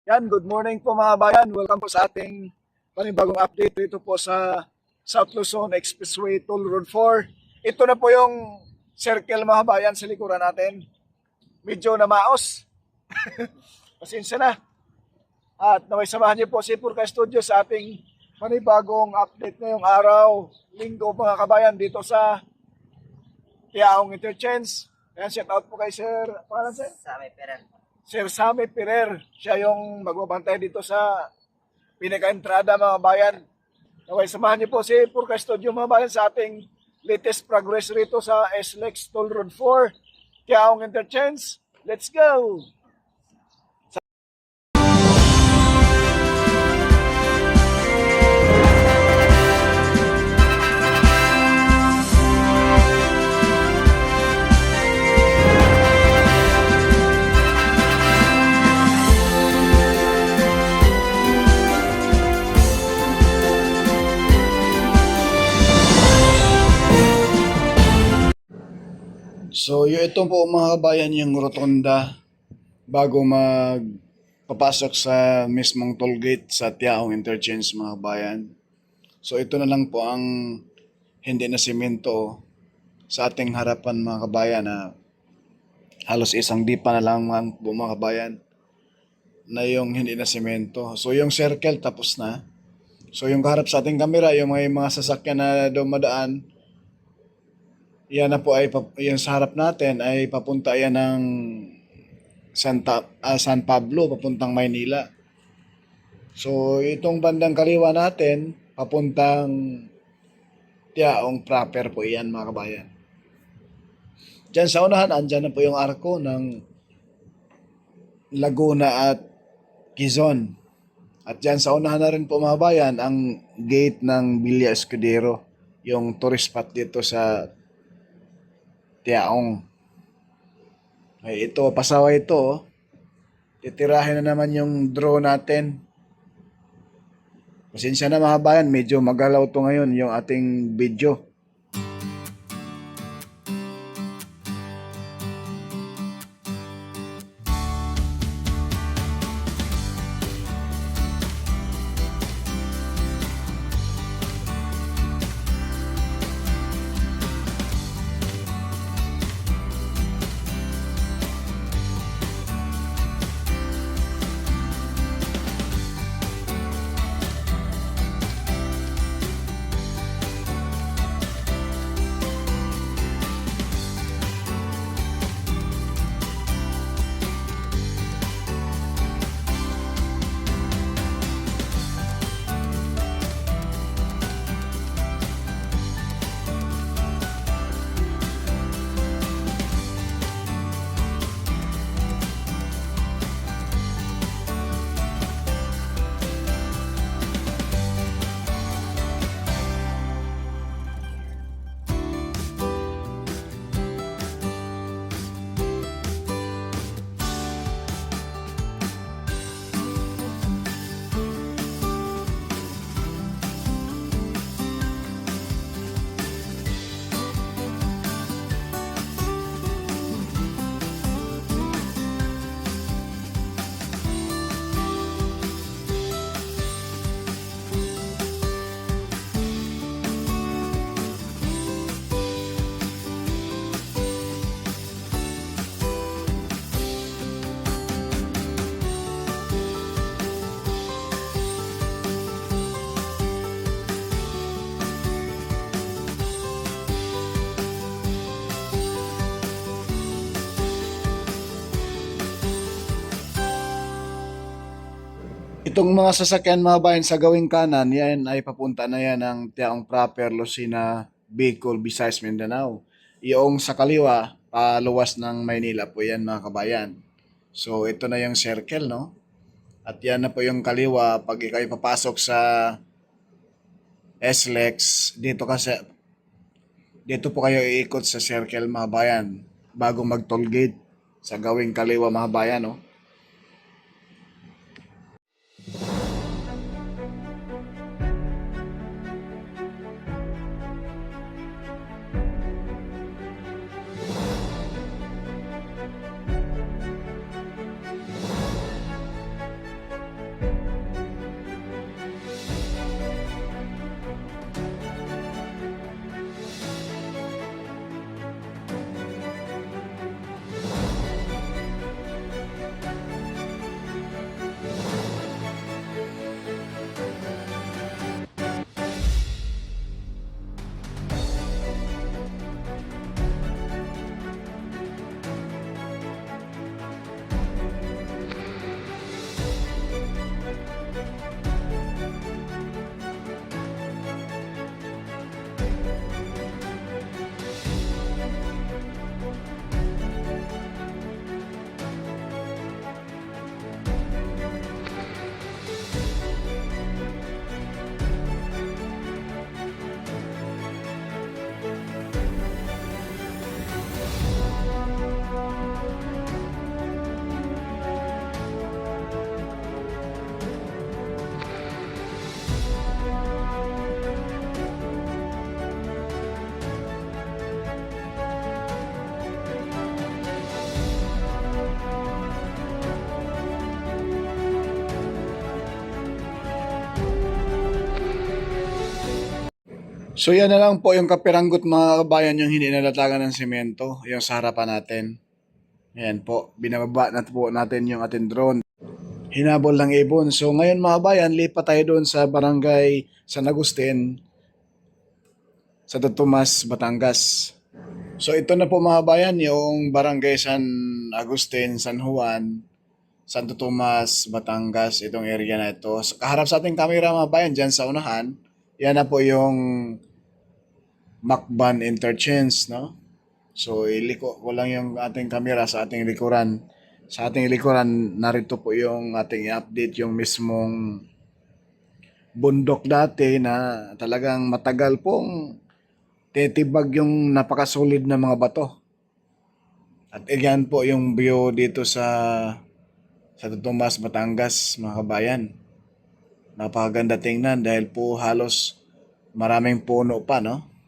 Yan, good morning po mga bayan. Welcome po sa ating panibagong update dito po sa South Luzon Expressway Toll Road 4. Ito na po yung circle mga bayan sa likuran natin. Medyo namaos. Pasensya na. At naway samahan niyo po si Purka Studio sa ating panibagong update ngayong araw, linggo mga kabayan dito sa Tiaong Interchange. Ayan, shout out po kay Sir, pangalan Sir? Sammy Perer. Sir Sammy Pirer, siya yung magbabantay dito sa pinaka-entrada mga bayan. Okay, samahan niyo po si Purka Studio mga bayan sa ating latest progress rito sa SLEX Toll Road 4, Tiaong Interchange. Let's go! So, ito po mga kabayan yung rotonda bago magpapasok sa mismong toll gate sa Tiaong Interchange mga kabayan. So, ito na lang po ang hindi na simento sa ating harapan mga kabayan na halos isang dipa na lang mga kabayan na yung hindi na simento. So, yung circle tapos na. So, yung kaharap sa ating kamera, yung mga sasakyan na dumadaan, yan na po ay yung sa harap natin ay papunta yan ng San Pablo papuntang Maynila. So itong bandang kaliwa natin papuntang Tiaong proper po yan mga kabayan. Diyan sa unahan andyan na po yung arko ng Laguna at Quezon. At diyan sa unahan na rin po mga kabayan ang gate ng Villa Escudero, yung tourist spot dito sa Tiaong. Ay, ito, pasaway ito. Oh. Titirahin na naman yung drone natin. Pasensya na mga bayan, medyo magalaw to ngayon yung ating video. Itong mga sasakyan mga bayan sa gawing kanan, yan ay papunta na yan ng Tiaong proper, Lucena, Bicol, Visayas, Mindanao. Yung sa kaliwa, paluwas ng Maynila po yan mga kabayan. So ito na yung circle, no? At yan na po yung kaliwa pag ikaw papasok sa SLEX, dito po kayo iikot sa circle mga bayan bago mag toll gate sa gawing kaliwa mga bayan, no? So yan na lang po yung kapiranggot mga kabayan, yung hindi nalatagan ng semento, yung sa harapan natin. Ayan po, binababa na po natin yung ating drone. Hinabol ng ibon. So ngayon mga kabayan, lipat tayo doon sa barangay San Agustin, sa Tomas, Batangas. So ito na po mga kabayan, yung barangay San Agustin, San Juan, Santo Tomas, Batangas, itong area na ito. So, kaharap sa ating camera mga kabayan, dyan sa unahan, yan na po yung Macban Interchange, no? So, iliko ko lang yung ating camera sa ating likuran. Sa ating likuran, narito po yung ating update, yung mismong bundok dati na talagang matagal pong titibag yung napakasolid na mga bato. At yan po yung view dito sa Tomas, Batangas, mga kabayan. Napakaganda tingnan dahil po halos maraming puno pa, no?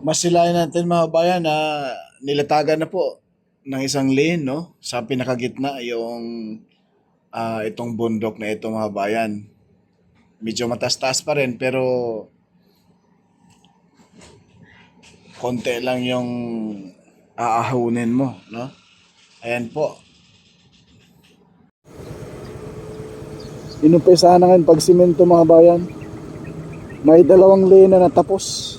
Masilayan natin mga bayan na nilatagan na po ng isang lane, no? Sa pinakagitna yung itong bundok na ito mga bayan. Medyo matas-taas pa rin pero konti lang yung aahunin mo, no? Ayan po. Inumpisahan na ngayon pagsimento mga bayan. May 2 lane na natapos.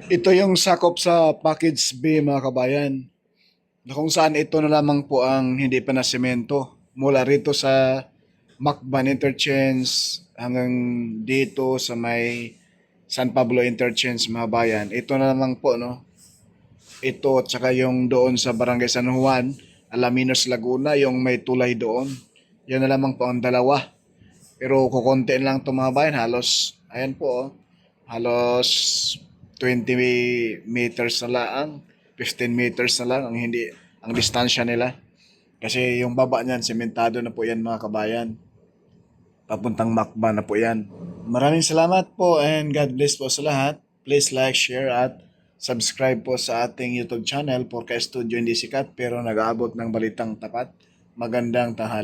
Ito yung sakop sa package B mga kabayan. Na kung saan ito na lamang po ang hindi pa na semento. Mula rito sa Macban Interchange hanggang dito sa may San Pablo Interchange mga bayan. Ito na lamang po, no? Ito at saka yung doon sa Barangay San Juan, Alaminos, Laguna, yung may tulay doon. Yan na lamang po ang dalawa. Pero kukontiin lang ito mga bayan. Halos, ayan po, oh, halos 20 meters na lang, 15 meters na lang ang hindi ang distansya nila. Kasi yung baba niyan, sementado na po yan mga kabayan. Papuntang Macba na po yan. Maraming salamat po and God bless po sa lahat. Please like, share at subscribe po sa ating YouTube channel. Porka Studio hindi sikat pero nag-aabot ng balitang tapat. Magandang tanghali.